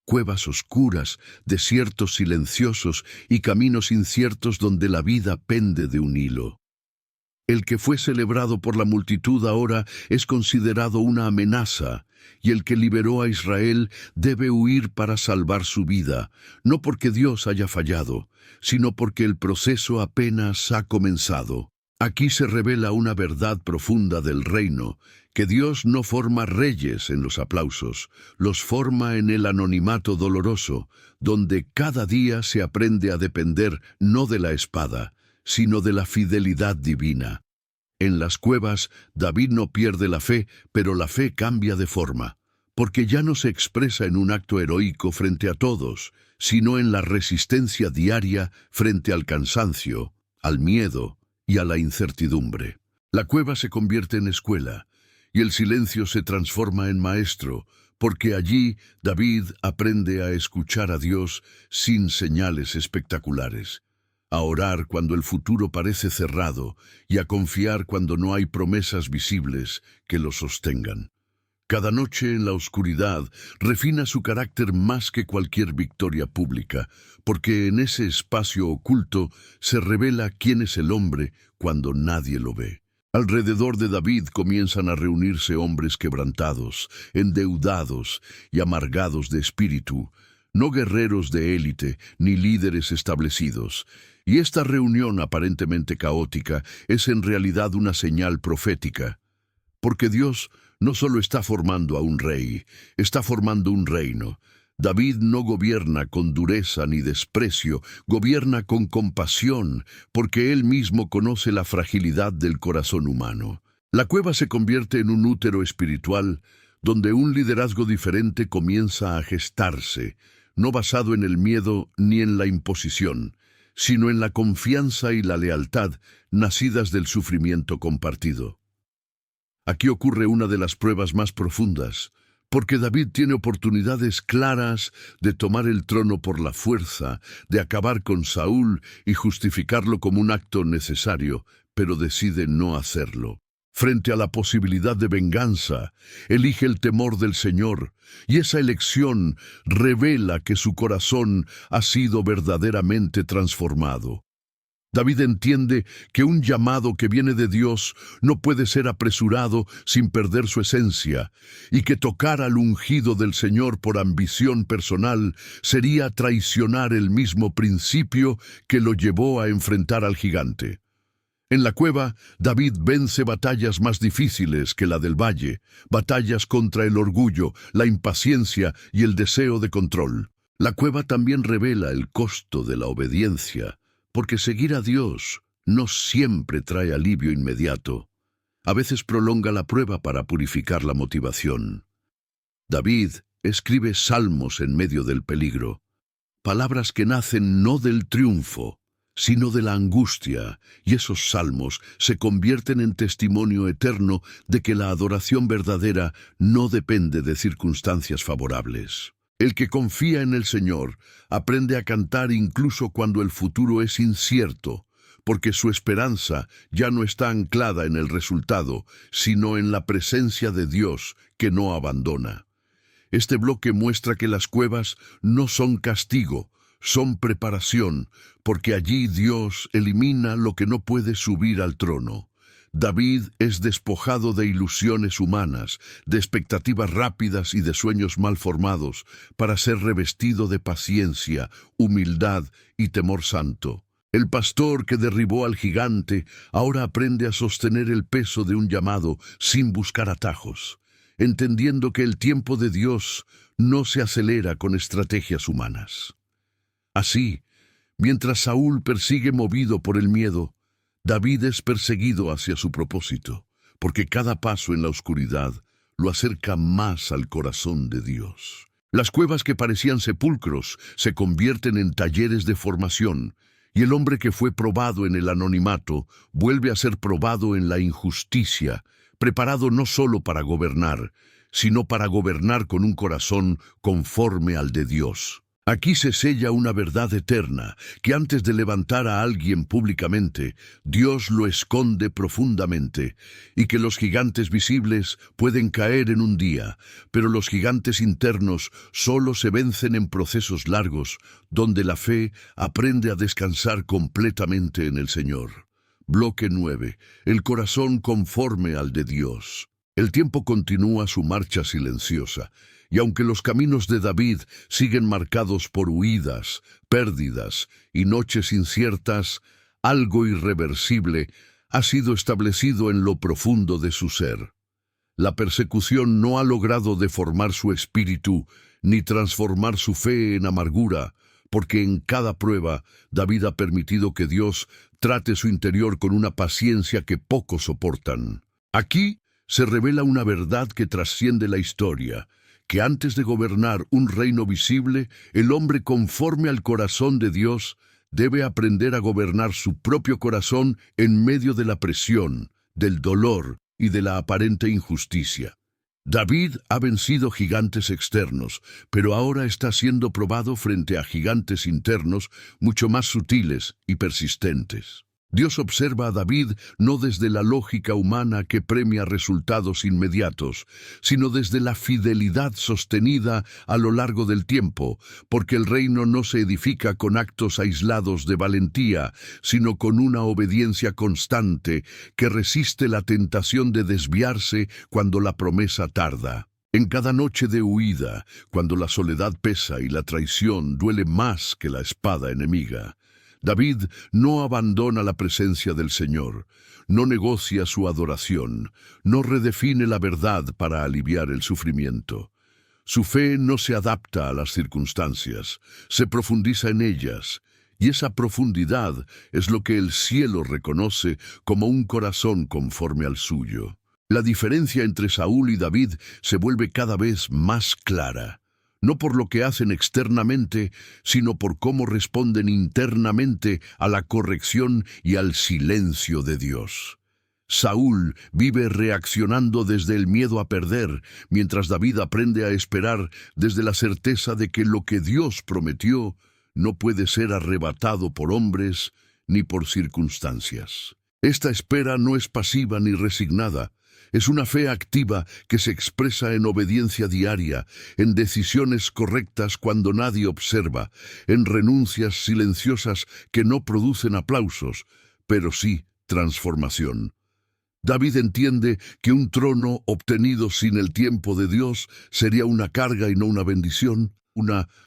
Cuevas oscuras, desiertos silenciosos y caminos inciertos donde la vida pende de un hilo. El que fue celebrado por la multitud ahora es considerado una amenaza, y el que liberó a Israel debe huir para salvar su vida, no porque Dios haya fallado, sino porque el proceso apenas ha comenzado. Aquí se revela una verdad profunda del reino, que Dios no forma reyes en los aplausos, los forma en el anonimato doloroso, donde cada día se aprende a depender no de la espada, sino de la fidelidad divina. En las cuevas, David no pierde la fe, pero la fe cambia de forma, porque ya no se expresa en un acto heroico frente a todos, sino en la resistencia diaria frente al cansancio, al miedo y a la incertidumbre. La cueva se convierte en escuela, y el silencio se transforma en maestro, porque allí David aprende a escuchar a Dios sin señales espectaculares, a orar cuando el futuro parece cerrado y a confiar cuando no hay promesas visibles que lo sostengan. Cada noche en la oscuridad refina su carácter más que cualquier victoria pública, porque en ese espacio oculto se revela quién es el hombre cuando nadie lo ve. Alrededor de David comienzan a reunirse hombres quebrantados, endeudados y amargados de espíritu, no guerreros de élite ni líderes establecidos. Y esta reunión aparentemente caótica es en realidad una señal profética, porque Dios no solo está formando a un rey, está formando un reino. David no gobierna con dureza ni desprecio, gobierna con compasión, porque él mismo conoce la fragilidad del corazón humano. La cueva se convierte en un útero espiritual, donde un liderazgo diferente comienza a gestarse, no basado en el miedo ni en la imposición, sino en la confianza y la lealtad nacidas del sufrimiento compartido. Aquí ocurre una de las pruebas más profundas, porque David tiene oportunidades claras de tomar el trono por la fuerza, de acabar con Saúl y justificarlo como un acto necesario, pero decide no hacerlo. Frente a la posibilidad de venganza, elige el temor del Señor, y esa elección revela que su corazón ha sido verdaderamente transformado. David entiende que un llamado que viene de Dios no puede ser apresurado sin perder su esencia, y que tocar al ungido del Señor por ambición personal sería traicionar el mismo principio que lo llevó a enfrentar al gigante. En la cueva, David vence batallas más difíciles que la del valle, batallas contra el orgullo, la impaciencia y el deseo de control. La cueva también revela el costo de la obediencia, porque seguir a Dios no siempre trae alivio inmediato. A veces prolonga la prueba para purificar la motivación. David escribe salmos en medio del peligro, palabras que nacen no del triunfo, sino de la angustia, y esos salmos se convierten en testimonio eterno de que la adoración verdadera no depende de circunstancias favorables. El que confía en el Señor aprende a cantar incluso cuando el futuro es incierto, porque su esperanza ya no está anclada en el resultado, sino en la presencia de Dios que no abandona. Este bloque muestra que las cuevas no son castigo, son preparación, porque allí Dios elimina lo que no puede subir al trono. David es despojado de ilusiones humanas, de expectativas rápidas y de sueños mal formados, para ser revestido de paciencia, humildad y temor santo. El pastor que derribó al gigante ahora aprende a sostener el peso de un llamado sin buscar atajos, entendiendo que el tiempo de Dios no se acelera con estrategias humanas. Así, mientras Saúl persigue movido por el miedo, David es perseguido hacia su propósito, porque cada paso en la oscuridad lo acerca más al corazón de Dios. Las cuevas que parecían sepulcros se convierten en talleres de formación, y el hombre que fue probado en el anonimato vuelve a ser probado en la injusticia, preparado no solo para gobernar, sino para gobernar con un corazón conforme al de Dios. Aquí se sella una verdad eterna, que antes de levantar a alguien públicamente, Dios lo esconde profundamente, y que los gigantes visibles pueden caer en un día, pero los gigantes internos solo se vencen en procesos largos, donde la fe aprende a descansar completamente en el Señor. Bloque 9. El corazón conforme al de Dios. El tiempo continúa su marcha silenciosa, y aunque los caminos de David siguen marcados por huidas, pérdidas y noches inciertas, algo irreversible ha sido establecido en lo profundo de su ser. La persecución no ha logrado deformar su espíritu ni transformar su fe en amargura, porque en cada prueba David ha permitido que Dios trate su interior con una paciencia que pocos soportan. Aquí se revela una verdad que trasciende la historia, que antes de gobernar un reino visible, el hombre conforme al corazón de Dios debe aprender a gobernar su propio corazón en medio de la presión, del dolor y de la aparente injusticia. David ha vencido gigantes externos, pero ahora está siendo probado frente a gigantes internos mucho más sutiles y persistentes. Dios observa a David no desde la lógica humana que premia resultados inmediatos, sino desde la fidelidad sostenida a lo largo del tiempo, porque el reino no se edifica con actos aislados de valentía, sino con una obediencia constante que resiste la tentación de desviarse cuando la promesa tarda. En cada noche de huida, cuando la soledad pesa y la traición duele más que la espada enemiga, David no abandona la presencia del Señor, no negocia su adoración, no redefine la verdad para aliviar el sufrimiento. Su fe no se adapta a las circunstancias, se profundiza en ellas, y esa profundidad es lo que el cielo reconoce como un corazón conforme al suyo. La diferencia entre Saúl y David se vuelve cada vez más clara, no por lo que hacen externamente, sino por cómo responden internamente a la corrección y al silencio de Dios. Saúl vive reaccionando desde el miedo a perder, mientras David aprende a esperar desde la certeza de que lo que Dios prometió no puede ser arrebatado por hombres ni por circunstancias. Esta espera no es pasiva ni resignada. Es una fe activa que se expresa en obediencia diaria, en decisiones correctas cuando nadie observa, en renuncias silenciosas que no producen aplausos, pero sí transformación. David entiende que un trono obtenido sin el tiempo de Dios sería una carga y no una bendición.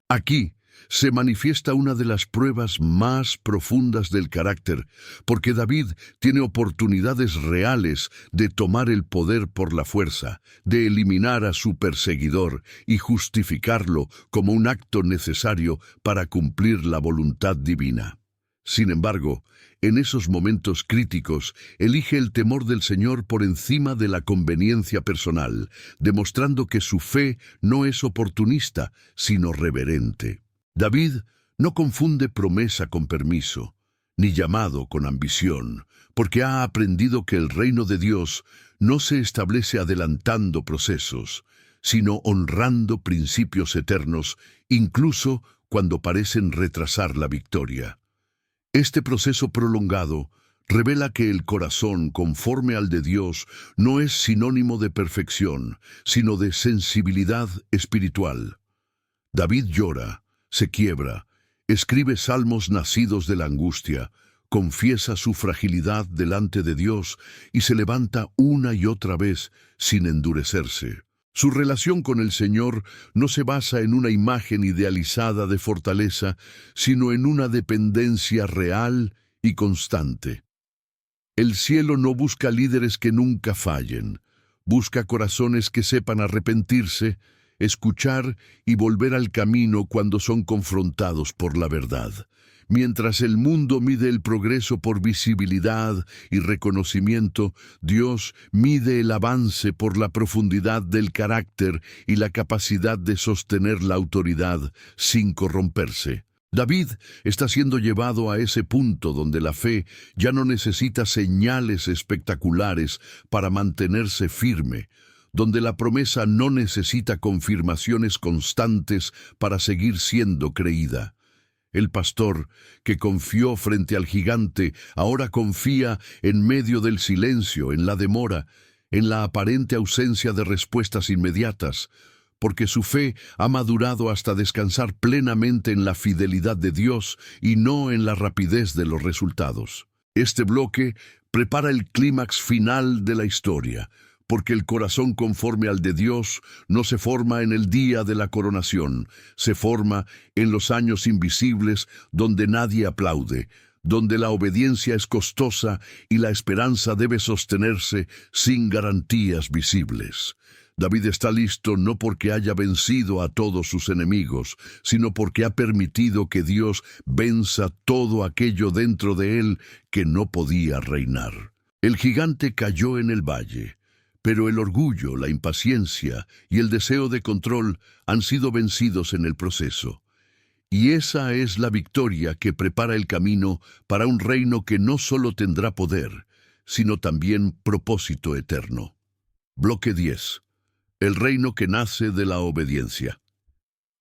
Aquí se manifiesta una de las pruebas más profundas del carácter, porque David tiene oportunidades reales de tomar el poder por la fuerza, de eliminar a su perseguidor y justificarlo como un acto necesario para cumplir la voluntad divina. Sin embargo, en esos momentos críticos, elige el temor del Señor por encima de la conveniencia personal, demostrando que su fe no es oportunista, sino reverente. David no confunde promesa con permiso, ni llamado con ambición, porque ha aprendido que el reino de Dios no se establece adelantando procesos, sino honrando principios eternos, incluso cuando parecen retrasar la victoria. Este proceso prolongado revela que el corazón conforme al de Dios no es sinónimo de perfección, sino de sensibilidad espiritual. David llora, se quiebra, escribe salmos nacidos de la angustia, confiesa su fragilidad delante de Dios y se levanta una y otra vez sin endurecerse. Su relación con el Señor no se basa en una imagen idealizada de fortaleza, sino en una dependencia real y constante. El cielo no busca líderes que nunca fallen, busca corazones que sepan arrepentirse, escuchar y volver al camino cuando son confrontados por la verdad. Mientras el mundo mide el progreso por visibilidad y reconocimiento, Dios mide el avance por la profundidad del carácter y la capacidad de sostener la autoridad sin corromperse. David está siendo llevado a ese punto donde la fe ya no necesita señales espectaculares para mantenerse firme, donde la promesa no necesita confirmaciones constantes para seguir siendo creída. El pastor, que confió frente al gigante, ahora confía en medio del silencio, en la demora, en la aparente ausencia de respuestas inmediatas, porque su fe ha madurado hasta descansar plenamente en la fidelidad de Dios y no en la rapidez de los resultados. Este bloque prepara el clímax final de la historia, porque el corazón conforme al de Dios no se forma en el día de la coronación, se forma en los años invisibles donde nadie aplaude, donde la obediencia es costosa y la esperanza debe sostenerse sin garantías visibles. David está listo no porque haya vencido a todos sus enemigos, sino porque ha permitido que Dios venza todo aquello dentro de él que no podía reinar. El gigante cayó en el valle, pero el orgullo, la impaciencia y el deseo de control han sido vencidos en el proceso. Y esa es la victoria que prepara el camino para un reino que no solo tendrá poder, sino también propósito eterno. Bloque 10. El reino que nace de la obediencia.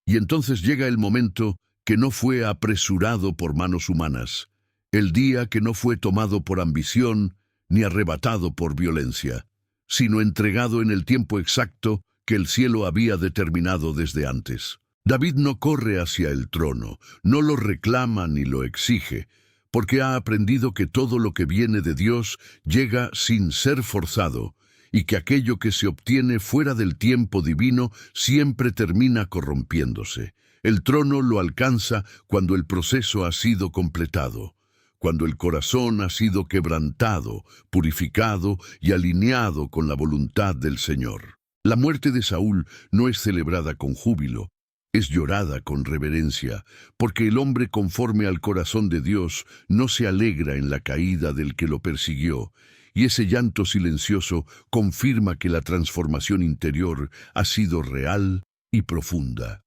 Y entonces llega el momento que no fue apresurado por manos humanas, el día que no fue tomado por ambición ni arrebatado por violencia, sino entregado en el tiempo exacto que el cielo había determinado desde antes. David no corre hacia el trono, no lo reclama ni lo exige, porque ha aprendido que todo lo que viene de Dios llega sin ser forzado, y que aquello que se obtiene fuera del tiempo divino siempre termina corrompiéndose. El trono lo alcanza cuando el proceso ha sido completado, cuando el corazón ha sido quebrantado, purificado y alineado con la voluntad del Señor. La muerte de Saúl no es celebrada con júbilo, es llorada con reverencia, porque el hombre conforme al corazón de Dios no se alegra en la caída del que lo persiguió, y ese llanto silencioso confirma que la transformación interior ha sido real y profunda.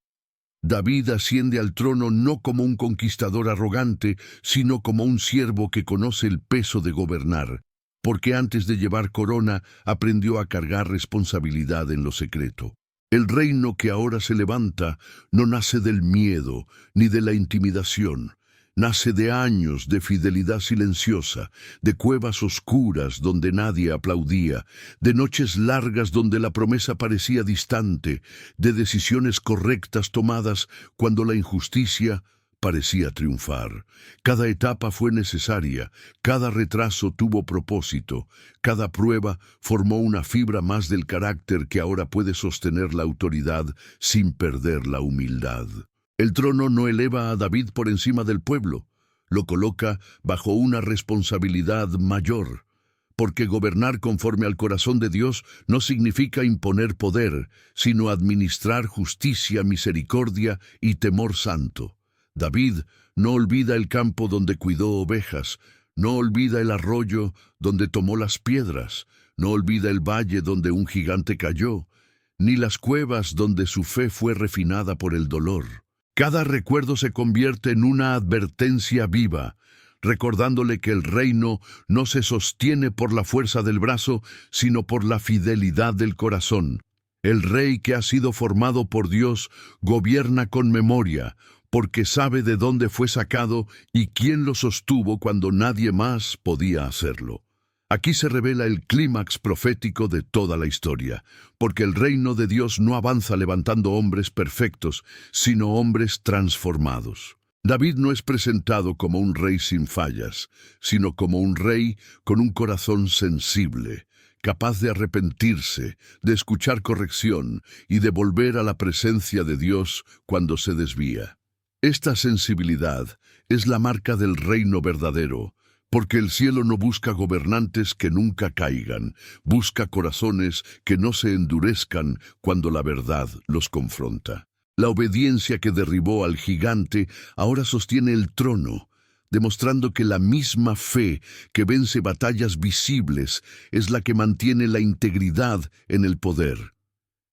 David asciende al trono no como un conquistador arrogante, sino como un siervo que conoce el peso de gobernar, porque antes de llevar corona aprendió a cargar responsabilidad en lo secreto. El reino que ahora se levanta no nace del miedo ni de la intimidación. Nace de años de fidelidad silenciosa, de cuevas oscuras donde nadie aplaudía, de noches largas donde la promesa parecía distante, de decisiones correctas tomadas cuando la injusticia parecía triunfar. Cada etapa fue necesaria, cada retraso tuvo propósito, cada prueba formó una fibra más del carácter que ahora puede sostener la autoridad sin perder la humildad. El trono no eleva a David por encima del pueblo, lo coloca bajo una responsabilidad mayor, porque gobernar conforme al corazón de Dios no significa imponer poder, sino administrar justicia, misericordia y temor santo. David no olvida el campo donde cuidó ovejas, no olvida el arroyo donde tomó las piedras, no olvida el valle donde un gigante cayó, ni las cuevas donde su fe fue refinada por el dolor. Cada recuerdo se convierte en una advertencia viva, recordándole que el reino no se sostiene por la fuerza del brazo, sino por la fidelidad del corazón. El rey que ha sido formado por Dios gobierna con memoria, porque sabe de dónde fue sacado y quién lo sostuvo cuando nadie más podía hacerlo. Aquí se revela el clímax profético de toda la historia, porque el reino de Dios no avanza levantando hombres perfectos, sino hombres transformados. David no es presentado como un rey sin fallas, sino como un rey con un corazón sensible, capaz de arrepentirse, de escuchar corrección y de volver a la presencia de Dios cuando se desvía. Esta sensibilidad es la marca del reino verdadero, porque el cielo no busca gobernantes que nunca caigan, busca corazones que no se endurezcan cuando la verdad los confronta. La obediencia que derribó al gigante ahora sostiene el trono, demostrando que la misma fe que vence batallas visibles es la que mantiene la integridad en el poder.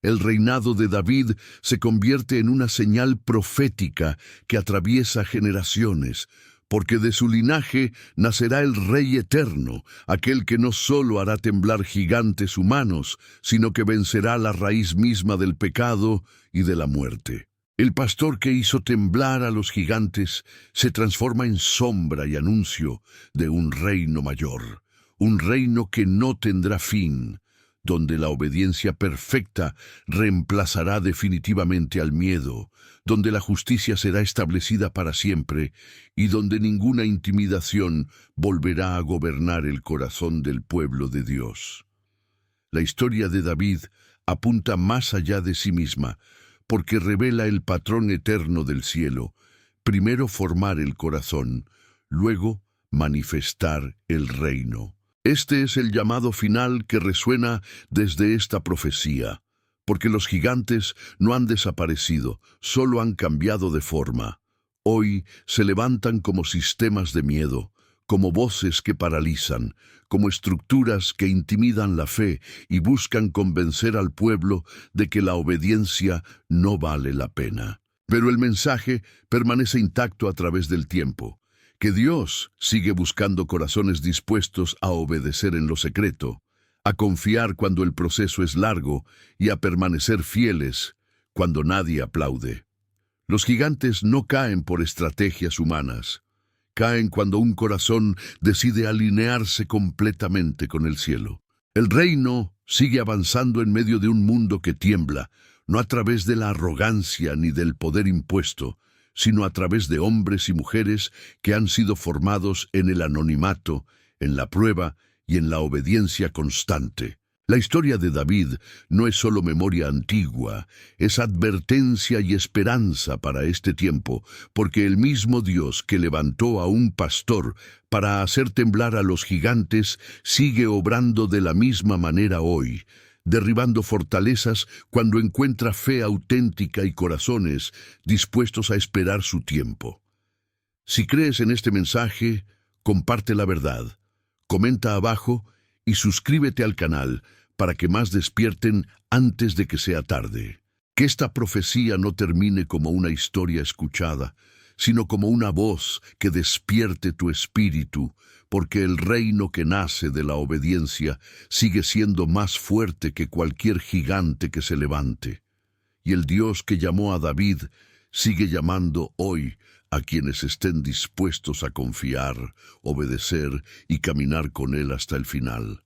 El reinado de David se convierte en una señal profética que atraviesa generaciones, porque de su linaje nacerá el Rey eterno, aquel que no solo hará temblar gigantes humanos, sino que vencerá la raíz misma del pecado y de la muerte. El pastor que hizo temblar a los gigantes se transforma en sombra y anuncio de un reino mayor, un reino que no tendrá fin, donde la obediencia perfecta reemplazará definitivamente al miedo, donde la justicia será establecida para siempre y donde ninguna intimidación volverá a gobernar el corazón del pueblo de Dios. La historia de David apunta más allá de sí misma, porque revela el patrón eterno del cielo, primero formar el corazón, luego manifestar el reino. Este es el llamado final que resuena desde esta profecía, porque los gigantes no han desaparecido, solo han cambiado de forma. Hoy se levantan como sistemas de miedo, como voces que paralizan, como estructuras que intimidan la fe y buscan convencer al pueblo de que la obediencia no vale la pena. Pero el mensaje permanece intacto a través del tiempo, que Dios sigue buscando corazones dispuestos a obedecer en lo secreto, a confiar cuando el proceso es largo y a permanecer fieles cuando nadie aplaude. Los gigantes no caen por estrategias humanas, caen cuando un corazón decide alinearse completamente con el cielo. El reino sigue avanzando en medio de un mundo que tiembla, no a través de la arrogancia ni del poder impuesto, sino a través de hombres y mujeres que han sido formados en el anonimato, en la prueba y en la obediencia constante. La historia de David no es solo memoria antigua, es advertencia y esperanza para este tiempo, porque el mismo Dios que levantó a un pastor para hacer temblar a los gigantes sigue obrando de la misma manera hoy, derribando fortalezas cuando encuentra fe auténtica y corazones dispuestos a esperar su tiempo. Si crees en este mensaje, comparte la verdad, comenta abajo y suscríbete al canal para que más despierten antes de que sea tarde. Que esta profecía no termine como una historia escuchada, sino como una voz que despierte tu espíritu, porque el reino que nace de la obediencia sigue siendo más fuerte que cualquier gigante que se levante. Y el Dios que llamó a David sigue llamando hoy a quienes estén dispuestos a confiar, obedecer y caminar con Él hasta el final.